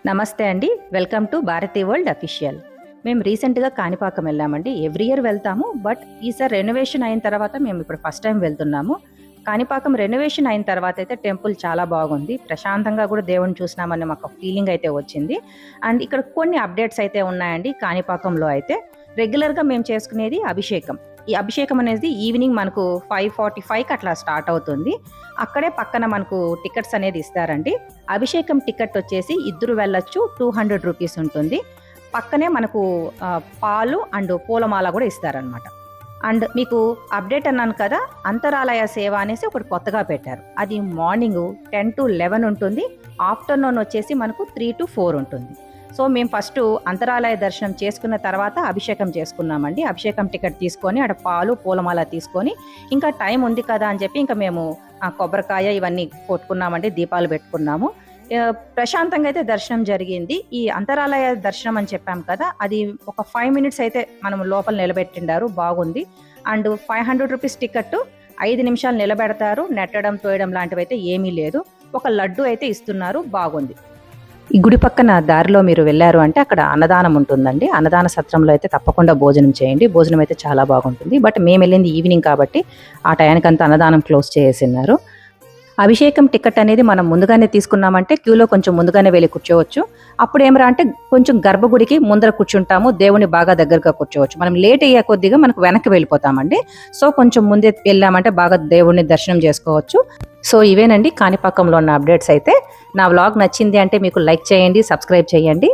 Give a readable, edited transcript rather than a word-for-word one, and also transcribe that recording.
నమస్తే అండి. Welcome to Bharati world official. మేము రీసెంట్‌గా కాణిపాకం వెళ్ళామండి. ఎవ్రీ ఇయర్ వెళ్తాము. బట్ ఈసారి రెనోవేషన్ అయిన తర్వాత మేము ఇప్పుడు ఫస్ట్ టైం వెళ్తున్నాము. కాణిపాకం రెనోవేషన్ అయిన తర్వాత అయితే టెంపుల్ చాలా బాగుంది. ప్రశాంతంగా కూడా దేవుడిని చూసినామని మాకు ఫీలింగ్ అయితే వచ్చింది. అండ్ ఇక్కడ కొన్ని అప్డేట్స్ అయితే ఉన్నాయండి కాణిపాకంలో అయితే. రెగ్యులర్‌గా మేము చేసుకునేది అభిషేకం. ఈ అభిషేకం అనేది ఈవినింగ్ మనకు 5:45కి అట్లా స్టార్ట్ అవుతుంది. అక్కడే పక్కన మనకు టికెట్స్ అనేది ఇస్తారండి. అభిషేకం టికెట్ వచ్చేసి ఇద్దరు వెళ్ళొచ్చు, 200 రూపీస్ ఉంటుంది. పక్కనే మనకు పాలు అండ్ పూలమాల కూడా ఇస్తారనమాట. అండ్ మీకు అప్డేట్ అన్నాను కదా, అంతరాలయ సేవ అనేసి ఒకటి కొత్తగా పెట్టారు. అది మార్నింగ్ 10-11 ఉంటుంది. ఆఫ్టర్నూన్ వచ్చేసి మనకు 3-4 ఉంటుంది. సో మేము ఫస్ట్ అంతరాలయ దర్శనం చేసుకున్న తర్వాత అభిషేకం చేసుకున్నామండి. అభిషేకం టికెట్ తీసుకొని అక్కడ పాలు పూలమాల తీసుకొని ఇంకా టైం ఉంది కదా అని చెప్పి ఇంకా మేము కొబ్బరికాయ ఇవన్నీ కొట్టుకున్నామండి, దీపాలు పెట్టుకున్నాము. ప్రశాంతంగా అయితే దర్శనం జరిగింది. ఈ అంతరాలయ దర్శనం అని చెప్పాం కదా, అది ఒక 5 మినిట్స్ అయితే మనం లోపల నిలబెట్టిండారు, బాగుంది. అండ్ 500 రూపీస్ టికెట్ 5 నిమిషాలు నిలబెడతారు. నెట్టడం తోయడం లాంటివి అయితే ఏమీ లేదు. ఒక లడ్డు అయితే ఇస్తున్నారు, బాగుంది. ఈ గుడి పక్కన దారిలో మీరు వెళ్ళారు అంటే అక్కడ అన్నదానం ఉంటుందండి. అన్నదాన సత్రంలో అయితే తప్పకుండా భోజనం చేయండి. భోజనం అయితే చాలా బాగుంటుంది. బట్ మేము వెళ్ళింది ఈవినింగ్ కాబట్టి ఆ టయానికంతా అన్నదానం క్లోజ్ చేసేసినారు. అభిషేకం టికెట్ అనేది మనం ముందుగానే తీసుకున్నామంటే క్యూలో కొంచెం ముందుగానే వెళ్ళి కూర్చోవచ్చు. అప్పుడు ఏమరా అంటే కొంచెం గర్భగుడికి ముందర కూర్చుంటాము, దేవుని బాగా దగ్గరగా కూర్చోవచ్చు. మనం లేట్ అయ్యే కొద్దిగా మనకు వెనక్కి వెళ్ళిపోతామండి. సో కొంచెం ముందే వెళ్ళామంటే బాగా దేవుడిని దర్శనం చేసుకోవచ్చు. సో ఇవేనండి కాణిపాకంలో ఉన్న అప్డేట్స్ అయితే. నా వ్లాగ్ నచ్చింది అంటే మీకు లైక్ చేయండి, సబ్స్క్రైబ్ చేయండి.